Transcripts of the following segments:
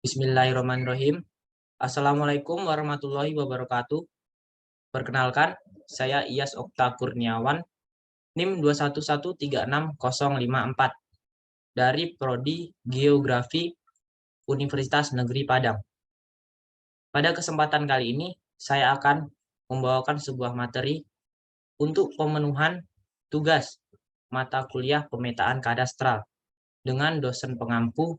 Bismillahirrahmanirrahim. Assalamualaikum warahmatullahi wabarakatuh. Perkenalkan, saya Iyas Okta Kurniawan, NIM 211360054 dari Prodi Geografi Universitas Negeri Padang. Pada kesempatan kali ini, saya akan membawakan sebuah materi untuk pemenuhan tugas mata kuliah pemetaan kadastral dengan dosen pengampu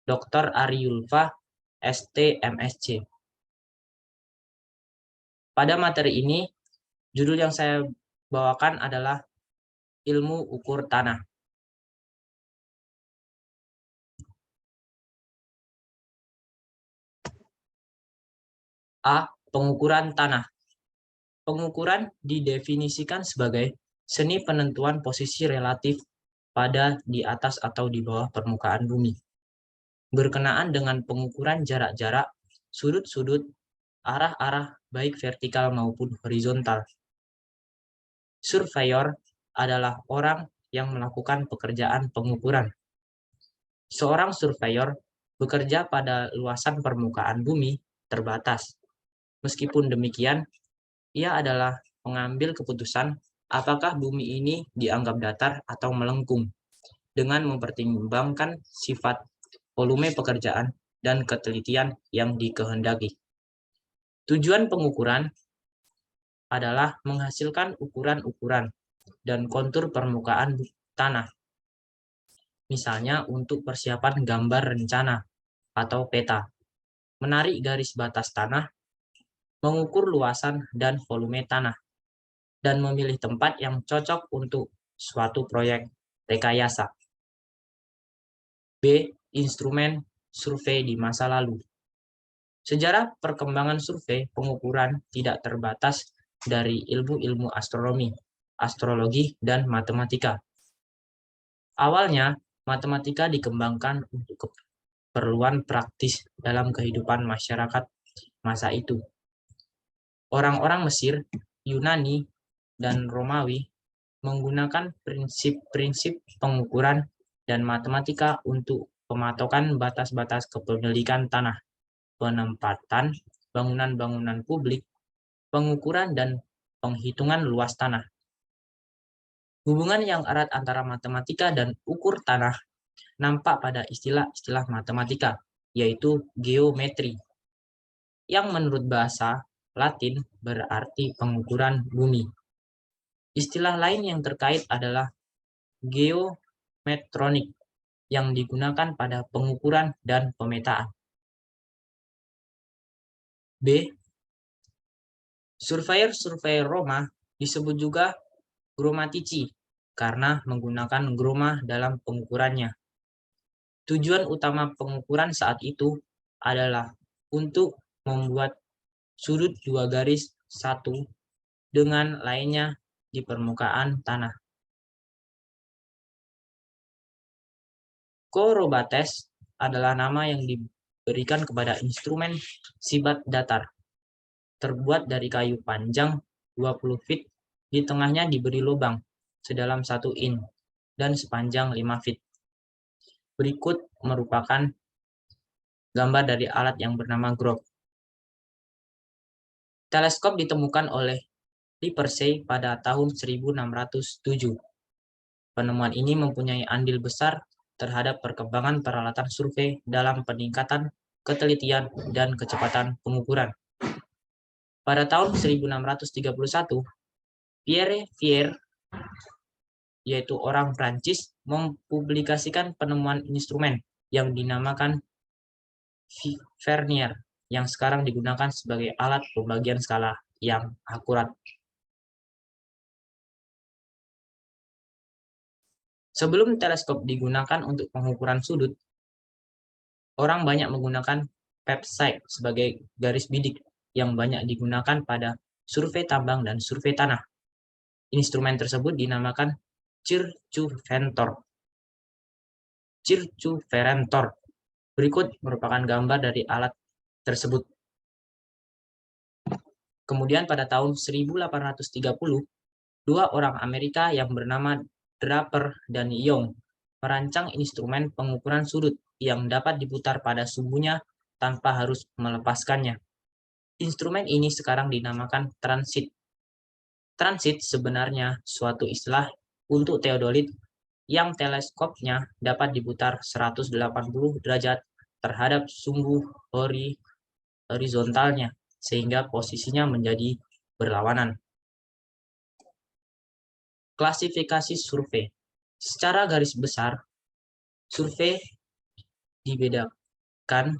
Dr. Ari Yulfa, ST MSc. Pada materi ini, judul yang saya bawakan adalah ilmu ukur tanah. A. Pengukuran tanah. Pengukuran didefinisikan sebagai seni penentuan posisi relatif pada di atas atau di bawah permukaan bumi, berkenaan dengan pengukuran jarak-jarak, sudut-sudut, arah-arah baik vertikal maupun horizontal. Surveyor adalah orang yang melakukan pekerjaan pengukuran. Seorang surveyor bekerja pada luasan permukaan bumi terbatas. Meskipun demikian, ia adalah pengambil keputusan apakah bumi ini dianggap datar atau melengkung, dengan mempertimbangkan sifat, volume pekerjaan, dan ketelitian yang dikehendaki. Tujuan pengukuran adalah menghasilkan ukuran-ukuran dan kontur permukaan tanah, misalnya untuk persiapan gambar rencana atau peta, menarik garis batas tanah, mengukur luasan dan volume tanah, dan memilih tempat yang cocok untuk suatu proyek rekayasa. B. Instrumen survei di masa lalu. Sejarah perkembangan survei pengukuran tidak terbatas dari ilmu-ilmu astronomi, astrologi, dan matematika. Awalnya, matematika dikembangkan untuk keperluan praktis dalam kehidupan masyarakat masa itu. Orang-orang Mesir, Yunani, dan Romawi menggunakan prinsip-prinsip pengukuran dan matematika untuk pematokan batas-batas kepemilikan tanah, penempatan bangunan-bangunan publik, pengukuran dan penghitungan luas tanah. Hubungan yang erat antara matematika dan ukur tanah nampak pada istilah-istilah matematika, yaitu geometri, yang menurut bahasa Latin berarti pengukuran bumi. Istilah lain yang terkait adalah geometronik, yang digunakan pada pengukuran dan pemetaan. B. Surveyor-surveyor Roma disebut juga gromatici karena menggunakan groma dalam pengukurannya. Tujuan utama pengukuran saat itu adalah untuk membuat sudut dua garis satu dengan lainnya di permukaan tanah. Korobates adalah nama yang diberikan kepada instrumen sibat datar, terbuat dari kayu panjang 20 feet, di tengahnya diberi lubang sedalam 1 in dan sepanjang 5 feet. Berikut merupakan gambar dari alat yang bernama grok. Teleskop ditemukan oleh Lippershey pada tahun 1607. Penemuan ini mempunyai andil besar terhadap perkembangan peralatan survei dalam peningkatan ketelitian dan kecepatan pengukuran. Pada tahun 1631, Pierre Vier, yaitu orang Prancis, mempublikasikan penemuan instrumen yang dinamakan Vernier, yang sekarang digunakan sebagai alat pembagian skala yang akurat. Sebelum teleskop digunakan untuk pengukuran sudut, orang banyak menggunakan pepsite sebagai garis bidik yang banyak digunakan pada survei tambang dan survei tanah. Instrumen tersebut dinamakan Circumventor. Circumventor berikut merupakan gambar dari alat tersebut. Kemudian pada tahun 1830, dua orang Amerika yang bernama Draper dan Young merancang instrumen pengukuran sudut yang dapat diputar pada sumbunya tanpa harus melepaskannya. Instrumen ini sekarang dinamakan transit. Transit sebenarnya suatu istilah untuk teodolit yang teleskopnya dapat diputar 180 derajat terhadap sumbu horizontalnya, sehingga posisinya menjadi berlawanan. Klasifikasi survei. Secara garis besar, survei dibedakan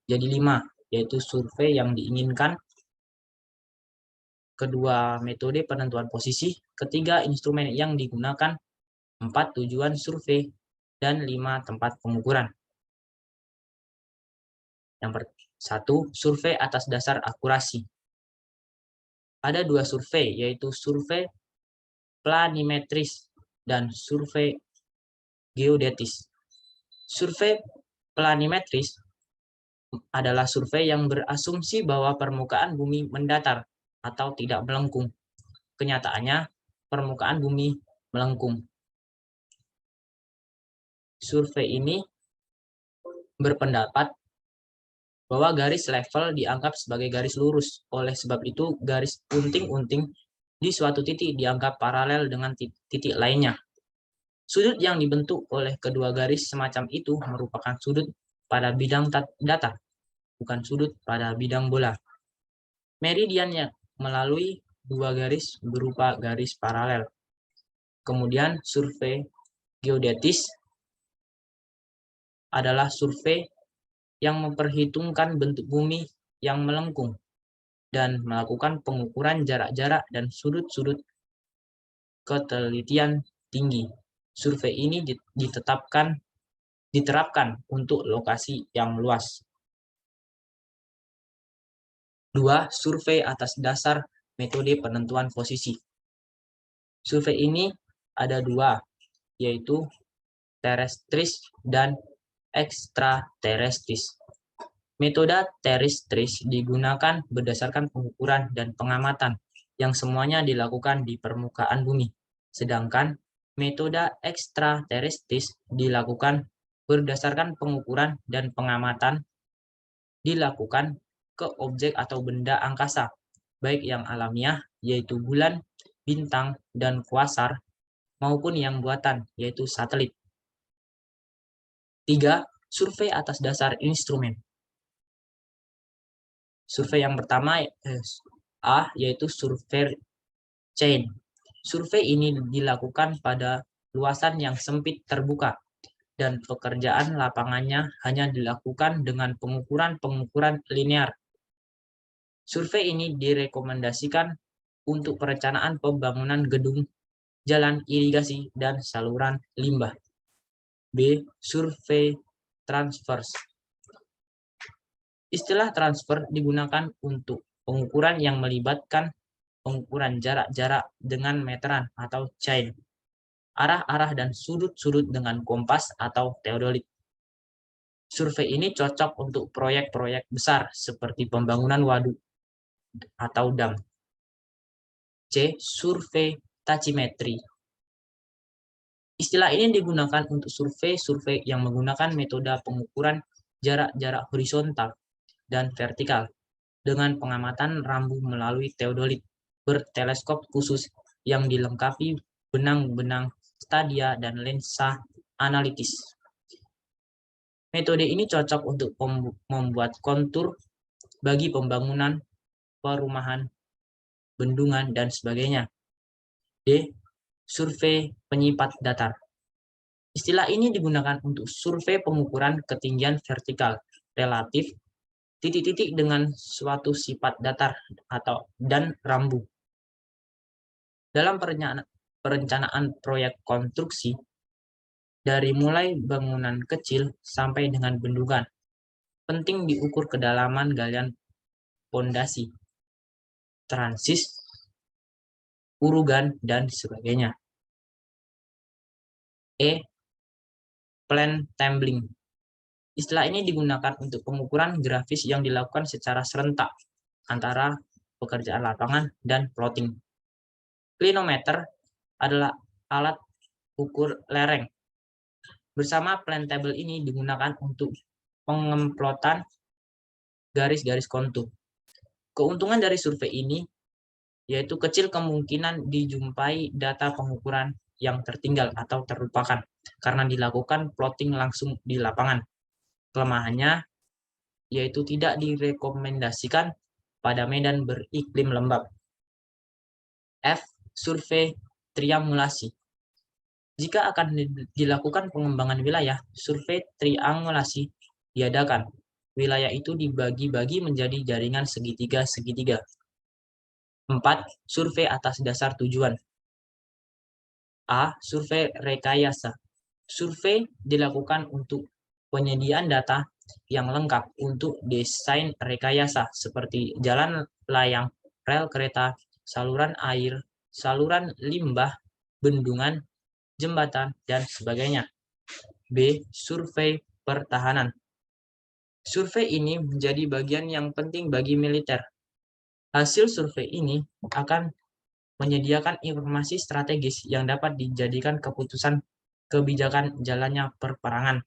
jadi 5, yaitu survei yang diinginkan, kedua metode penentuan posisi, ketiga instrumen yang digunakan, 4 tujuan survei, dan 5 tempat pengukuran. Yang satu, survei atas dasar akurasi. Ada 2 survei, yaitu survei planimetris dan survei geodetis. Survei planimetris adalah survei yang berasumsi bahwa permukaan bumi mendatar atau tidak melengkung. Kenyataannya, permukaan bumi melengkung. Survei ini berpendapat bahwa garis level dianggap sebagai garis lurus. Oleh sebab itu, garis unting-unting di suatu titik dianggap paralel dengan titik lainnya. Sudut yang dibentuk oleh kedua garis semacam itu merupakan sudut pada bidang datar, bukan sudut pada bidang bola. Meridiannya melalui dua garis berupa garis paralel. Kemudian survei geodetis adalah survei yang memperhitungkan bentuk bumi yang melengkung dan melakukan pengukuran jarak-jarak dan sudut-sudut ketelitian tinggi. Survei ini diterapkan untuk lokasi yang luas. 2. Survei atas dasar metode penentuan posisi. Survei ini ada 2, yaitu terestris dan ekstraterestris. Metode terestris digunakan berdasarkan pengukuran dan pengamatan yang semuanya dilakukan di permukaan bumi. Sedangkan metode ekstraterestris dilakukan berdasarkan pengukuran dan pengamatan dilakukan ke objek atau benda angkasa, baik yang alamiah, yaitu bulan, bintang, dan kuasar, maupun yang buatan, yaitu satelit. 3. Survei atas dasar instrumen. Survei yang pertama A, yaitu survei chain. Survei ini dilakukan pada luasan yang sempit terbuka, dan pekerjaan lapangannya hanya dilakukan dengan pengukuran linear. Survei ini direkomendasikan untuk perencanaan pembangunan gedung, jalan irigasi, dan saluran limbah. B. Survei transverse. Istilah transfer digunakan untuk pengukuran yang melibatkan pengukuran jarak-jarak dengan meteran atau chain, arah-arah dan sudut-sudut dengan kompas atau teodolit. Survei ini cocok untuk proyek-proyek besar seperti pembangunan waduk atau dam. C. Survei tachymetry. Istilah ini digunakan untuk survei yang menggunakan metode pengukuran jarak-jarak horizontal dan vertikal dengan pengamatan rambu melalui teodolit berteleskop khusus yang dilengkapi benang-benang stadia dan lensa analitis. Metode ini cocok untuk membuat kontur bagi pembangunan, perumahan, bendungan, dan sebagainya. D. Survei penyipat datar. Istilah ini digunakan untuk survei pengukuran ketinggian vertikal relatif titik-titik dengan suatu sifat datar dan rambu. Dalam perencanaan proyek konstruksi, dari mulai bangunan kecil sampai dengan bendungan, penting diukur kedalaman galian pondasi, transis, urugan, dan sebagainya. E. Plan tabling. Istilah ini digunakan untuk pengukuran grafis yang dilakukan secara serentak antara pekerjaan lapangan dan plotting. Clinometer adalah alat ukur lereng. Bersama plan table ini digunakan untuk pengemplotan garis-garis kontur. Keuntungan dari survei ini yaitu kecil kemungkinan dijumpai data pengukuran yang tertinggal atau terlupakan karena dilakukan plotting langsung di lapangan. Kelemahannya yaitu tidak direkomendasikan pada medan beriklim lembab. F. Survei triangulasi. Jika akan dilakukan pengembangan wilayah, survei triangulasi diadakan. Wilayah itu dibagi-bagi menjadi jaringan segitiga-segitiga. 4. Survei atas dasar tujuan. A. Survei rekayasa. Survei dilakukan untuk penyediaan data yang lengkap untuk desain rekayasa seperti jalan layang, rel kereta, saluran air, saluran limbah, bendungan, jembatan, dan sebagainya. B. Survei pertahanan. Survei ini menjadi bagian yang penting bagi militer. Hasil survei ini akan menyediakan informasi strategis yang dapat dijadikan keputusan kebijakan jalannya perperangan.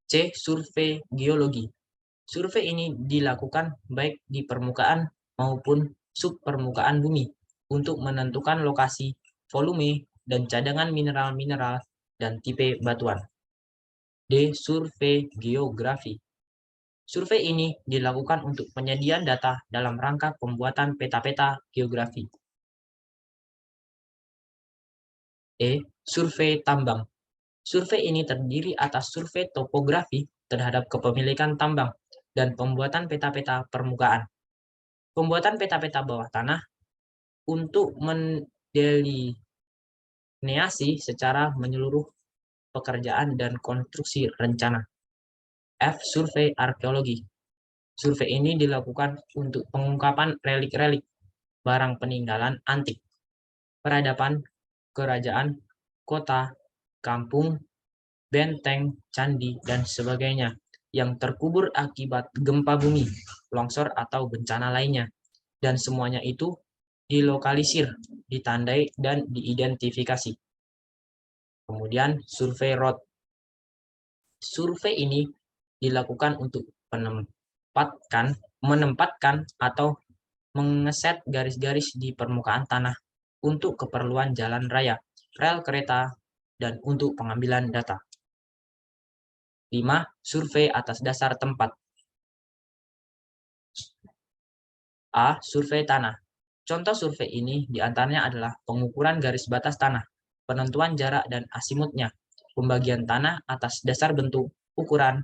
C. Survei geologi. Survei ini dilakukan baik di permukaan maupun subpermukaan bumi untuk menentukan lokasi, volume, dan cadangan mineral-mineral dan tipe batuan. D. Survei geografi. Survei ini dilakukan untuk penyediaan data dalam rangka pembuatan peta-peta geografi. E. Survei tambang. Survei ini terdiri atas survei topografi terhadap kepemilikan tambang dan pembuatan peta-peta permukaan. Pembuatan peta-peta bawah tanah untuk mendelineasi secara menyeluruh pekerjaan dan konstruksi rencana. F. Survei arkeologi. Survei ini dilakukan untuk pengungkapan relik-relik, barang peninggalan antik, peradaban, kerajaan, kota, kampung, benteng, candi, dan sebagainya yang terkubur akibat gempa bumi, longsor, atau bencana lainnya. Dan semuanya itu dilokalisir, ditandai, dan diidentifikasi. Kemudian survei road. Survei ini dilakukan untuk menempatkan atau mengeset garis-garis di permukaan tanah untuk keperluan jalan raya, rel kereta, dan untuk pengambilan data. 5. Survei atas dasar tempat. A. Survei tanah. Contoh survei ini diantaranya adalah pengukuran garis batas tanah, penentuan jarak dan asimutnya, pembagian tanah atas dasar bentuk, ukuran,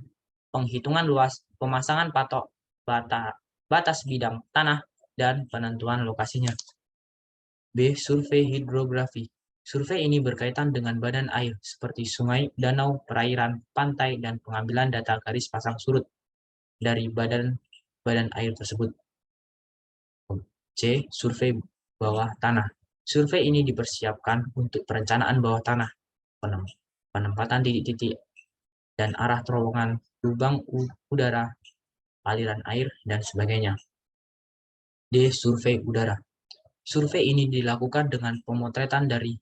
penghitungan luas, pemasangan patok, batas bidang tanah, dan penentuan lokasinya. B. Survei hidrografi. Survei ini berkaitan dengan badan air seperti sungai, danau, perairan, pantai, dan pengambilan data garis pasang surut dari badan air tersebut. C. Survei bawah tanah. Survei ini dipersiapkan untuk perencanaan bawah tanah, penempatan titik-titik, dan arah terowongan, lubang udara, aliran air, dan sebagainya. D. Survei udara. Survei ini dilakukan dengan pemotretan dari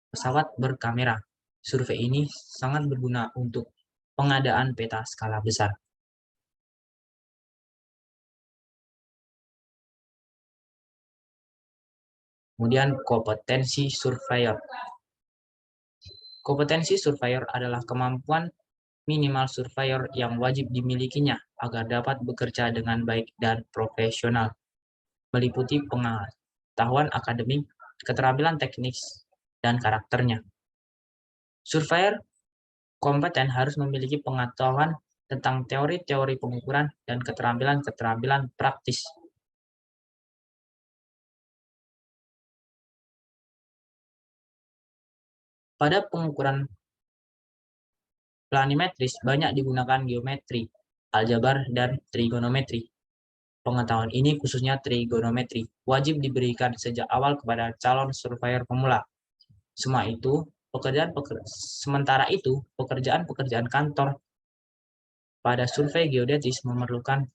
pesawat berkamera. Survei ini sangat berguna untuk pengadaan peta skala besar. Kemudian kompetensi surveyor. Kompetensi surveyor adalah kemampuan minimal surveyor yang wajib dimilikinya agar dapat bekerja dengan baik dan profesional, meliputi pengetahuan akademik, keterampilan teknis, dan karakternya. Surveyor kompeten harus memiliki pengetahuan tentang teori-teori pengukuran dan keterampilan-keterampilan praktis. Pada pengukuran planimetris banyak digunakan geometri, aljabar, dan trigonometri. Pengetahuan ini, khususnya trigonometri, wajib diberikan sejak awal kepada calon surveyor pemula. Sementara itu, pekerjaan-pekerjaan kantor pada survei geodetis memerlukan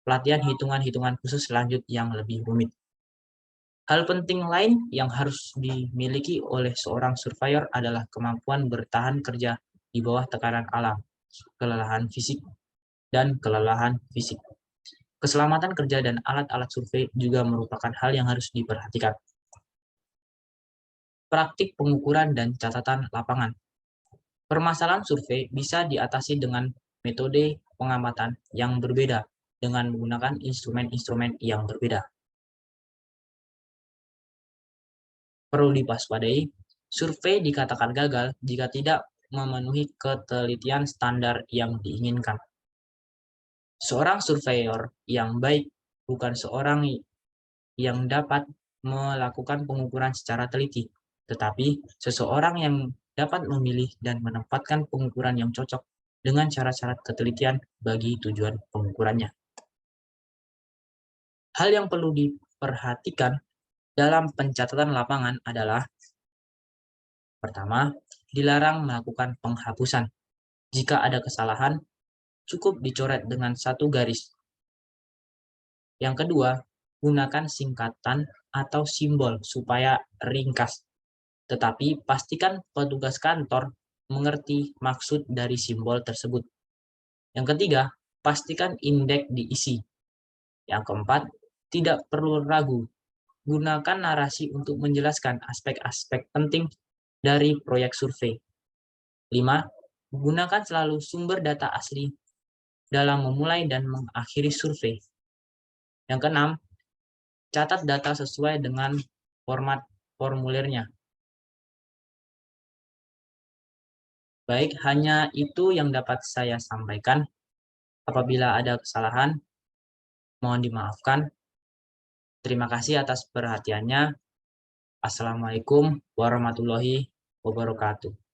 pelatihan hitungan-hitungan khusus lanjut yang lebih rumit. Hal penting lain yang harus dimiliki oleh seorang surveyor adalah kemampuan bertahan kerja di bawah tekanan alam, kelelahan fisik, dan kelelahan fisik. Keselamatan kerja dan alat-alat survei juga merupakan hal yang harus diperhatikan. Praktik pengukuran dan catatan lapangan. Permasalahan survei bisa diatasi dengan metode pengamatan yang berbeda dengan menggunakan instrumen-instrumen yang berbeda. Perlu diwaspadai, survei dikatakan gagal jika tidak memenuhi ketelitian standar yang diinginkan. Seorang surveyor yang baik bukan seorang yang dapat melakukan pengukuran secara teliti, tetapi seseorang yang dapat memilih dan menempatkan pengukuran yang cocok dengan syarat-syarat ketelitian bagi tujuan pengukurannya. Hal yang perlu diperhatikan dalam pencatatan lapangan adalah: pertama, dilarang melakukan penghapusan. Jika ada kesalahan, cukup dicoret dengan satu garis. Yang kedua, gunakan singkatan atau simbol supaya ringkas. Tetapi pastikan petugas kantor mengerti maksud dari simbol tersebut. Yang ketiga, pastikan indeks diisi. Yang keempat, tidak perlu ragu. Gunakan narasi untuk menjelaskan aspek-aspek penting dari proyek survei. 5. Gunakan selalu sumber data asli dalam memulai dan mengakhiri survei. Yang keenam, catat data sesuai dengan format formulirnya. Baik, hanya itu yang dapat saya sampaikan. Apabila ada kesalahan, mohon dimaafkan. Terima kasih atas perhatiannya. Assalamualaikum warahmatullahi wabarakatuh.